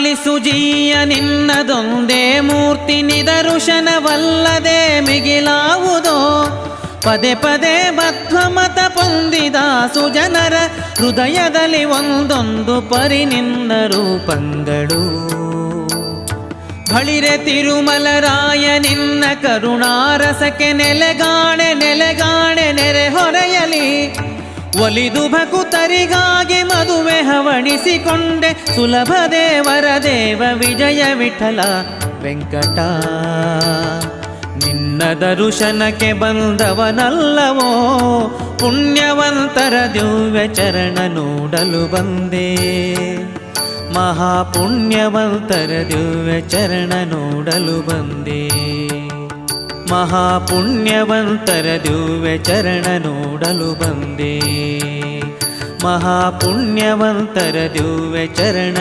ಪಾಲಿಸುಜೀಯ ನಿನ್ನದೊಂದೇ ಮೂರ್ತಿ ನಿದರುಶನವಲ್ಲದೆ ಮಿಗಿಲಾವುದೋ ಪದೇ ಪದೇ ಬದ್ಧಮತ ಪೊಂದಿದ ಸುಜನರ ಹೃದಯದಲ್ಲಿ ಒಂದೊಂದು ಪರಿನಿಂದ ರೂಪಂಗಳು ಬಳಿರೆ ತಿರುಮಲರಾಯ ನಿನ್ನ ಕರುಣಾರಸಕ್ಕೆ ನೆಲೆಗಾಣೆ ನೆಲೆಗಾಣೆ ನೆರೆ ಹೊರೆಯಲಿ ಒಲಿದು ಭಕುತರಿಗಾಗಿ ಮದುವೆ ಹವಣಿಸಿಕೊಂಡೆ ಸುಲಭ ದೇವರ ದೇವ ವಿಜಯ ವಿಠಲ ವೆಂಕಟ ನಿನ್ನ ದರುಶನಕ್ಕೆ ಬಂದವನಲ್ಲವೋ ಪುಣ್ಯವಂತರ ದಿವ್ಯ ಚರಣ ನೋಡಲು ಬಂದೆ ಮಹಾಪುಣ್ಯವಂತರ ದಿವ್ಯ ಚರಣ ನೋಡಲು ಬಂದೆ ಮಹಾಪುಣ್ಯವಂತರ ದಿವ್ಯ ಚರಣ ನೋಡಲು ಬಂದೆ ಮಹಾಪುಣ್ಯವಂತರ ದಿವ್ಯ ಚರಣ